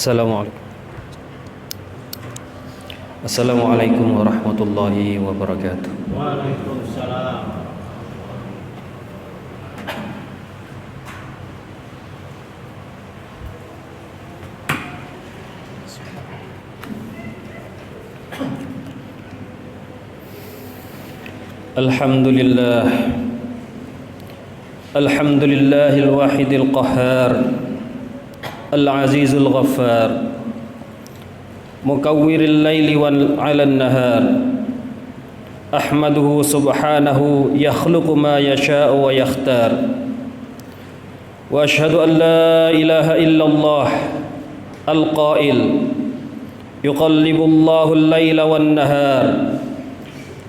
Assalamualaikum. Assalamualaikum warahmatullahi wabarakatuh. Waalaikumsalam. Alhamdulillah. Alhamdulillahil wahidil qahhar. Al-azizul ghaffar. Mukawwiril laili wal 'alan nahar. Ahmaduhu subhanahu yakhluqu ma yasha'u wa yakhtar. Wa ashhadu an la ilaha illallah al-qail yuqallibullahu al-laila wan nahar.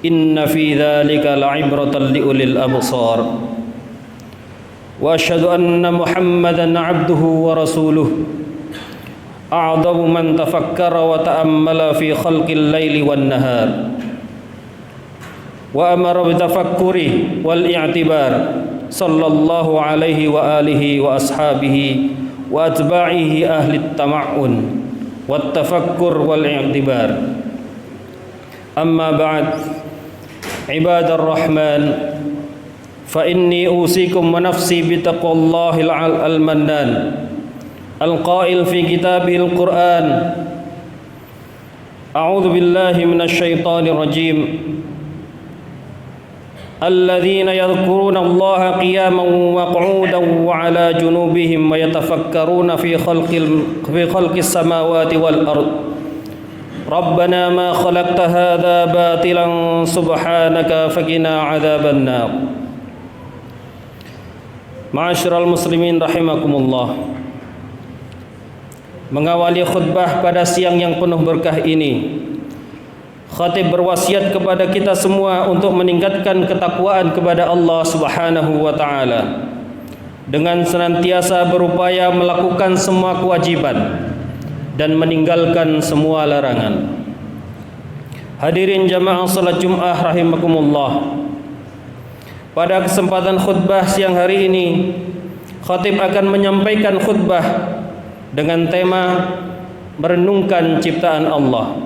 Inna fi dzalika la'ibratan liulil absar. Wa asyhadu anna Muhammadan 'abduhu wa rasuluhu a'dhamu man tafakkara wa ta'ammala fi khalqil laili wan nahar. Wa amara bi tafakkuri wal i'tibar sallallahu alaihi wa alihi wa ashabihi wa atba'ihi ahli at-tama'un wat tafakkur wal i'tibar. Amma ba'd. Ibadar rahman, fa inni usikum wa nafsi bi taqwallahi al-mannan al-qail fi kitabihil Qur'an. A'udzu billahi minasy syaithanir rajim. Alladzina yadhkuruna Allaha qiyaman wa qu'udan wa 'ala junubihim wa yatafakkaruna fi khalqis samawati wal ard. Rabbana ma khalaqta hadza batilan subhanaka faqina 'adzabannar. Ma'asyiral muslimin rahimakumullah. Mengawali khutbah pada siang yang penuh berkah ini, khatib berwasiat kepada kita semua untuk meningkatkan ketakwaan kepada Allah Subhanahu wa taala dengan senantiasa berupaya melakukan semua kewajiban dan meninggalkan semua larangan. Hadirin jamaah salat Jumat rahimakumullah. Pada kesempatan khutbah siang hari ini, khatib akan menyampaikan khutbah dengan tema merenungkan ciptaan Allah.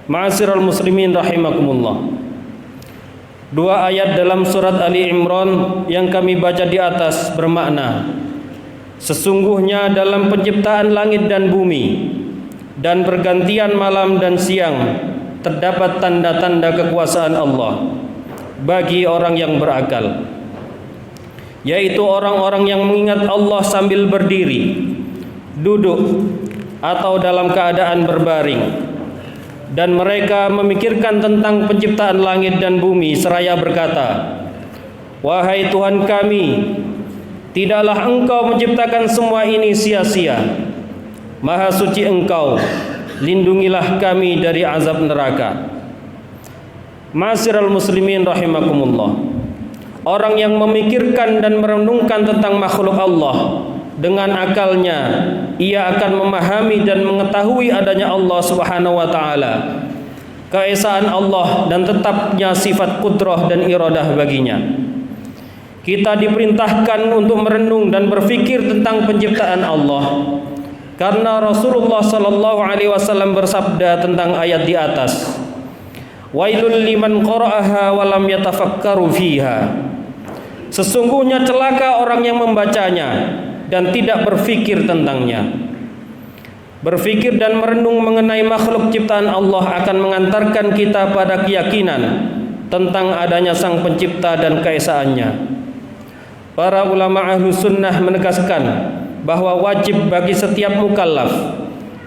Ma'asyiral muslimin rahimakumullah. Dua ayat dalam surat Ali Imran yang kami baca di atas bermakna, sesungguhnya dalam penciptaan langit dan bumi dan pergantian malam dan siang terdapat tanda-tanda kekuasaan Allah bagi orang yang berakal, yaitu orang-orang yang mengingat Allah sambil berdiri, duduk, atau dalam keadaan berbaring, dan mereka memikirkan tentang penciptaan langit dan bumi seraya berkata, wahai Tuhan kami, tidaklah Engkau menciptakan semua ini sia-sia. Maha suci Engkau, lindungilah kami dari azab neraka. Ma'asyiral muslimin rahimakumullah. Orang yang memikirkan dan merenungkan tentang makhluk Allah dengan akalnya, ia akan memahami dan mengetahui adanya Allah Subhanahu wa taala, keesaan Allah dan tetapnya sifat qudrah dan iradah baginya. Kita diperintahkan untuk merenung dan berfikir tentang penciptaan Allah, karena Rasulullah sallallahu alaihi wasallam bersabda tentang ayat di atas, wailul liman qara'aha wa lam yatafakkaru fiha. Sesungguhnya celaka orang yang membacanya dan tidak berfikir tentangnya. Berfikir dan merenung mengenai makhluk ciptaan Allah akan mengantarkan kita pada keyakinan tentang adanya Sang Pencipta dan keesaannya. Para ulama ahlu sunnah menegaskan bahwa wajib bagi setiap mukallaf,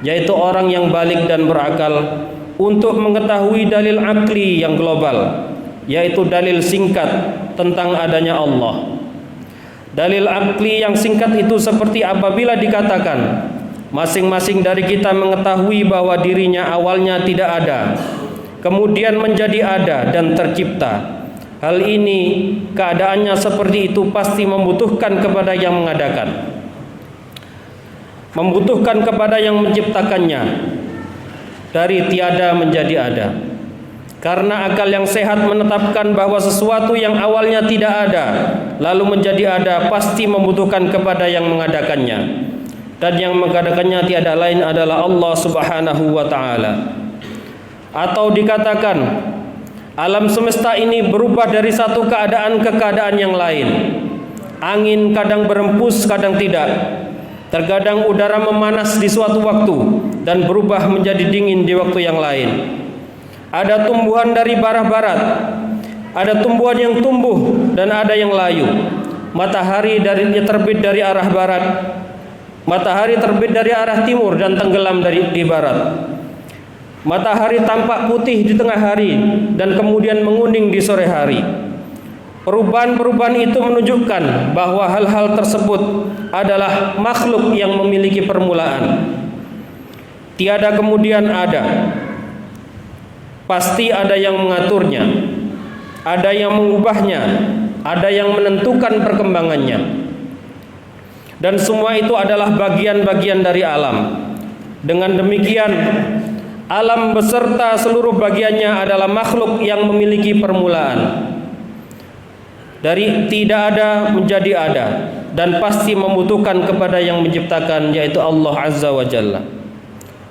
yaitu orang yang baligh dan berakal, untuk mengetahui dalil akli yang global, yaitu dalil singkat tentang adanya Allah. Dalil akli yang singkat itu seperti apabila dikatakan masing-masing dari kita mengetahui bahwa dirinya awalnya tidak ada, kemudian menjadi ada dan tercipta. Hal ini keadaannya seperti itu pasti membutuhkan kepada yang mengadakan, membutuhkan kepada yang menciptakannya dari tiada menjadi ada. Karena akal yang sehat menetapkan bahwa sesuatu yang awalnya tidak ada lalu menjadi ada pasti membutuhkan kepada yang mengadakannya. dan yang mengadakannya tiada lain adalah Allah Subhanahu wa taala. Atau dikatakan alam semesta ini berubah dari satu keadaan ke keadaan yang lain. Angin kadang berembus, kadang tidak. Terkadang udara memanas di suatu waktu dan berubah menjadi dingin di waktu yang lain. Ada tumbuhan dari arah barat, ada tumbuhan yang tumbuh dan ada yang layu. Matahari terbit dari arah barat, matahari terbit dari arah timur dan tenggelam di barat. Matahari tampak putih di tengah hari dan kemudian menguning di sore hari. Perubahan-perubahan itu menunjukkan bahwa hal-hal tersebut adalah makhluk yang memiliki permulaan. Tiada kemudian ada. Pasti ada yang mengaturnya, ada yang mengubahnya, ada yang menentukan perkembangannya. Dan semua itu adalah bagian-bagian dari alam. Dengan demikian, alam beserta seluruh bagiannya adalah makhluk yang memiliki permulaan. Dari tidak ada menjadi ada, dan pasti membutuhkan kepada yang menciptakan, yaitu Allah Azza wa Jalla.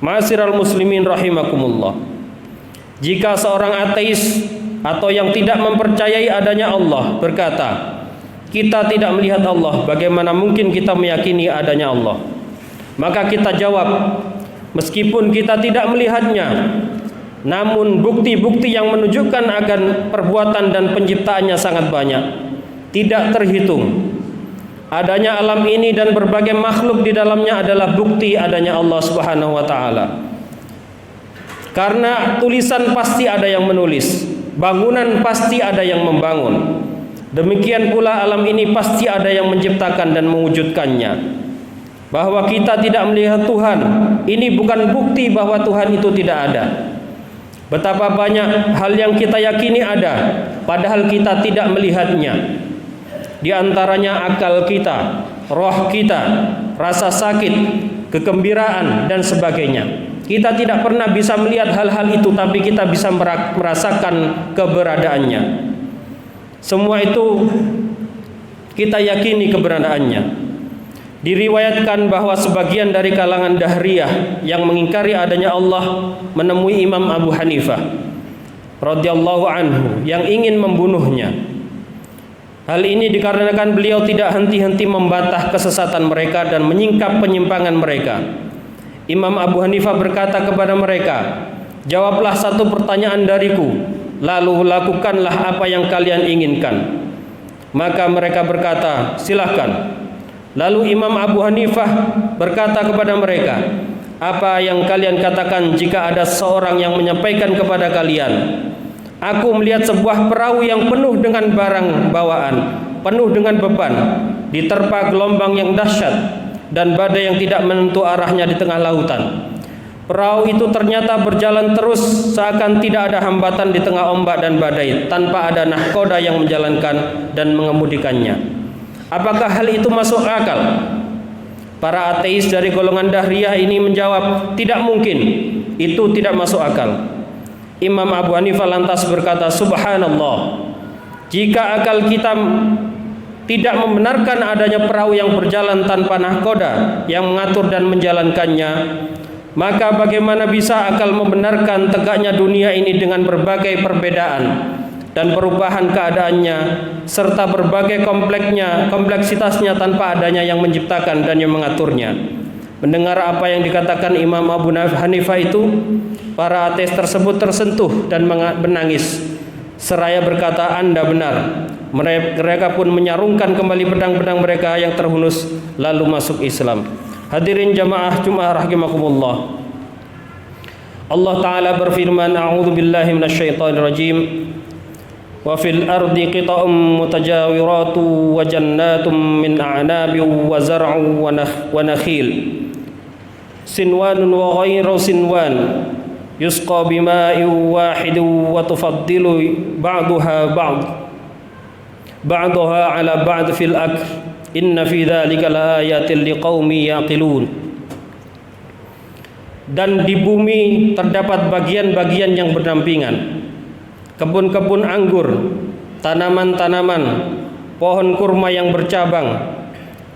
Ma'asyiral muslimin rahimakumullah. Jika seorang ateis atau yang tidak mempercayai adanya Allah berkata, kita tidak melihat Allah, bagaimana mungkin kita meyakini adanya Allah? Maka kita jawab, meskipun kita tidak melihatnya, namun bukti-bukti yang menunjukkan akan perbuatan dan penciptaannya sangat banyak, tidak terhitung. Adanya alam ini dan berbagai makhluk di dalamnya adalah bukti adanya Allah Subhanahu wa taala. Karena tulisan pasti ada yang menulis, bangunan pasti ada yang membangun. Demikian pula alam ini pasti ada yang menciptakan dan mewujudkannya. Bahwa kita tidak melihat Tuhan, ini bukan bukti bahwa Tuhan itu tidak ada. Betapa banyak hal yang kita yakini ada, padahal kita tidak melihatnya. Di antaranya akal kita, roh kita, rasa sakit, kegembiraan dan sebagainya. Kita tidak pernah bisa melihat hal-hal itu, tapi kita bisa merasakan keberadaannya. Semua itu kita yakini keberadaannya. Diriwayatkan bahwa sebagian dari kalangan Dahriyah yang mengingkari adanya Allah menemui Imam Abu Hanifah radhiyallahu anhu yang ingin membunuhnya. Hal ini dikarenakan beliau tidak henti-henti membantah kesesatan mereka dan menyingkap penyimpangan mereka. Imam Abu Hanifah berkata kepada mereka, jawablah satu pertanyaan dariku, lalu lakukanlah apa yang kalian inginkan. Maka mereka berkata, silahkan. Lalu Imam Abu Hanifah berkata kepada mereka, apa yang kalian katakan jika ada seorang yang menyampaikan kepada kalian, aku melihat sebuah perahu yang penuh dengan barang bawaan, penuh dengan beban, diterpa gelombang yang dahsyat dan badai yang tidak menentu arahnya di tengah lautan. Perahu itu ternyata berjalan terus seakan tidak ada hambatan di tengah ombak dan badai, tanpa ada nahkoda yang menjalankan dan mengemudikannya. Apakah hal itu masuk akal? Para ateis dari golongan Dahriyah ini menjawab, tidak mungkin, itu tidak masuk akal. Imam Abu Hanifah lantas berkata, subhanallah, jika akal kita tidak membenarkan adanya perahu yang berjalan tanpa nahkoda yang mengatur dan menjalankannya, maka bagaimana bisa akal membenarkan tegaknya dunia ini dengan berbagai perbedaan dan perubahan keadaannya serta berbagai kompleksitasnya tanpa adanya yang menciptakan dan yang mengaturnya. Mendengar apa yang dikatakan Imam Abu Hanifah itu, para ateis tersebut tersentuh dan menangis seraya berkata, Anda benar. Mereka pun menyarungkan kembali pedang-pedang mereka yang terhunus lalu masuk Islam. Hadirin jamaah Jumat rahimakumullah. Allah Ta'ala berfirman, a'udzu billahi minasyaitonir rajim. Wa fil ardi qita'um mutajawiratu wa jannatum min a'nabin wa zar'un wa nakhil sinwanun wa ghairu sinwan yusqa bima'in wahidin wa tufaddilu ba'daha ala ba'd fil akl inna fi dzalika laayatin liqaumin yaqilun. Dan di bumi terdapat bagian-bagian yang berdampingan, kebun-kebun anggur, tanaman-tanaman, pohon kurma yang bercabang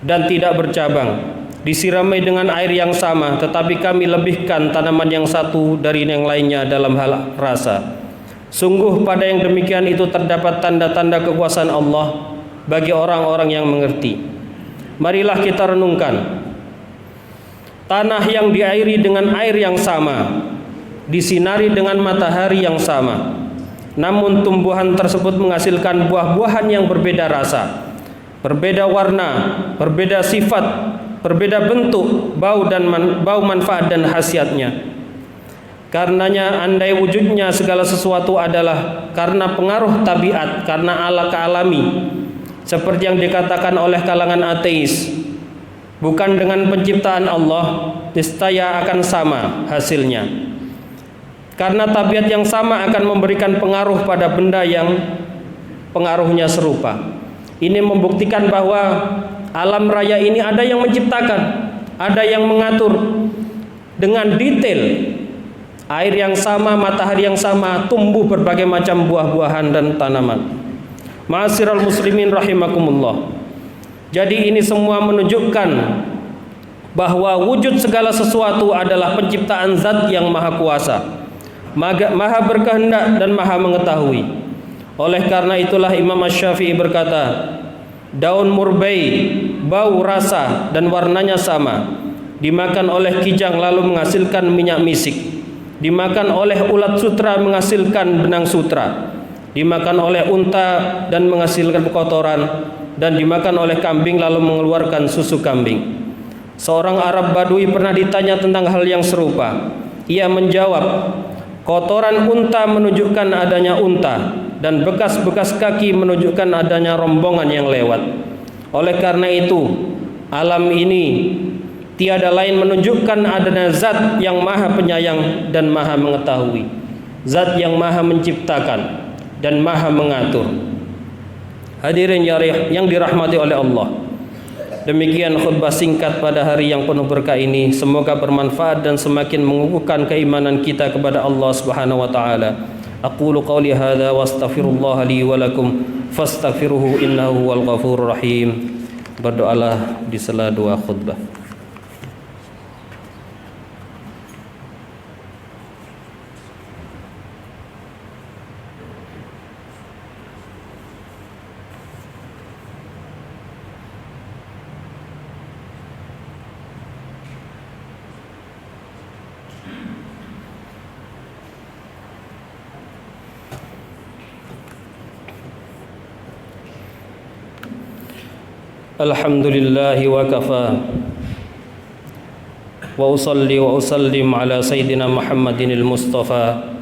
dan tidak bercabang, disiramai dengan air yang sama, tetapi kami lebihkan tanaman yang satu dari yang lainnya dalam hal rasa. Sungguh pada yang demikian itu terdapat tanda-tanda kekuasaan Allah bagi orang-orang yang mengerti. Marilah kita renungkan. Tanah yang diairi dengan air yang sama, disinari dengan matahari yang sama, namun tumbuhan tersebut menghasilkan buah-buahan yang berbeda rasa, berbeda warna, berbeda sifat, berbeda bentuk, bau manfaat dan khasiatnya. Karenanya andai wujudnya segala sesuatu adalah karena pengaruh tabiat, karena alami, seperti yang dikatakan oleh kalangan ateis, bukan dengan penciptaan Allah, niscaya akan sama hasilnya. Karena tabiat yang sama akan memberikan pengaruh pada benda yang pengaruhnya serupa. Ini membuktikan bahwa alam raya ini ada yang menciptakan, ada yang mengatur dengan detail. Air yang sama, matahari yang sama, tumbuh berbagai macam buah-buahan dan tanaman. Ma'asyiral muslimin rahimakumullah. Jadi ini semua menunjukkan bahwa wujud segala sesuatu adalah penciptaan zat yang maha kuasa, maha berkehendak dan maha mengetahui. Oleh karena itulah Imam Asy-Syafi'i berkata, daun murbai, bau, rasa dan warnanya sama, dimakan oleh kijang lalu menghasilkan minyak misik, dimakan oleh ulat sutra menghasilkan benang sutra, dimakan oleh unta dan menghasilkan kotoran, dan dimakan oleh kambing lalu mengeluarkan susu kambing. Seorang Arab Badui pernah ditanya tentang hal yang serupa. Ia menjawab, kotoran unta menunjukkan adanya unta, dan bekas-bekas kaki menunjukkan adanya rombongan yang lewat. Oleh karena itu, alam ini tiada lain menunjukkan adanya zat yang maha penyayang dan maha mengetahui, zat yang maha menciptakan dan maha mengatur. Hadirin yang dirahmati oleh Allah, demikian khutbah singkat pada hari yang penuh berkah ini. Semoga bermanfaat dan semakin mengukuhkan keimanan kita kepada Allah Subhanahu wa taala. Aqulu qawli hadza wa astaghfirullah li wa lakum fastaghfiruhu innahu huwal ghafurur rahim. Berdoalah di sela dua khutbah. Alhamdulillahi wa kafa wa usalli wa usallim ala sayyidina Muhammadinil Mustafa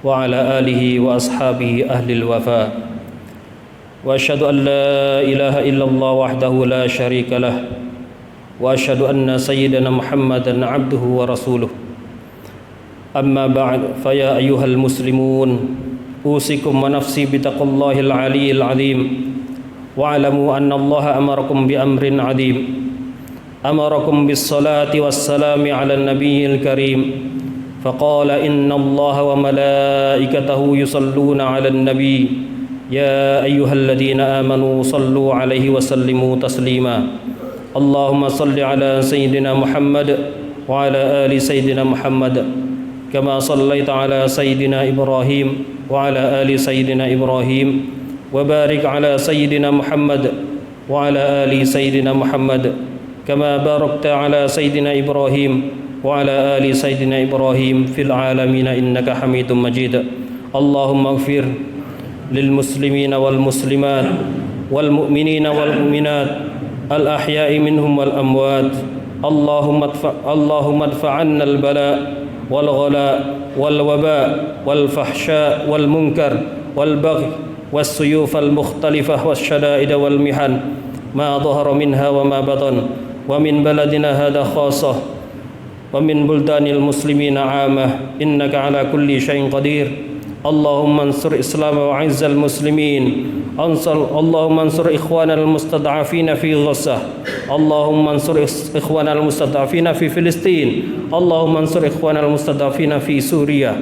wa ala alihi wa ashabihi ahlil wafa wa asyhadu an la ilaha illallah wahdahu la syarika lah wa asyhadu anna sayyidina Muhammadan abduhu wa rasuluh. Amma ba'd, fa ya ayyuhal muslimun usikum wa nafsi bitaqwallahil aliyyil azim. واعلموا أن الله أمركم بأمر عظيم، أمركم بالصلاة والسلام على النبي الكريم، فقال إن الله وملائكته يصلون على النبي يا أيها الذين آمنوا صلوا عليه وسلموا تسليما. اللهم صل على سيدنا محمد وعلى آل سيدنا محمد كما صليت على سيدنا إبراهيم وعلى آل سيدنا إبراهيم وبارك على سيدنا محمد وعلى آل سيدنا محمد كما باركت على سيدنا إبراهيم وعلى آل سيدنا إبراهيم في العالمين إنك حميد مجيد. اللهم اغفر للمسلمين والمسلمات والمؤمنين والمؤمنات الأحياء منهم والأموات. اللهم ادفع عنا البلاء والغلاء والوباء والفحشاء والمنكر والبغي والسيوف المختلفة والشدائد والمحن ما ظهر منها وما بطن ومن بلدنا هذا خاصة ومن بلدان المسلمين عامة إنك على كل شيء قدير. اللهم انصر الإسلام وعز المسلمين. اللهم انصر إخواننا المستضعفين في غزة. اللهم انصر إخواننا المستضعفين في فلسطين. اللهم انصر إخواننا المستضعفين في سوريا.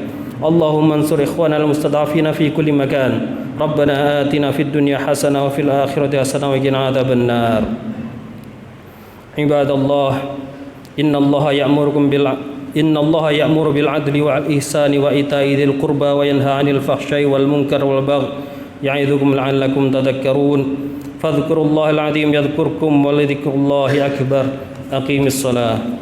اللهم انصر إخواننا المستضعفين في كل مكان. ربنا آتنا في الدنيا حسنة وفي الآخرة حسنة وقنا عذاب النار. Ibadallah, innallaha ya'muru bil adli wal ihsani wa ita'i dzil qurba wa yanha 'anil fahsya'i wal munkar wal baghi ya'idzukum la'allakum tadhakkarun. Fadhkurullahal 'azim yadhkurkum wa lidhikrullahi akbar. Aqimis shalah.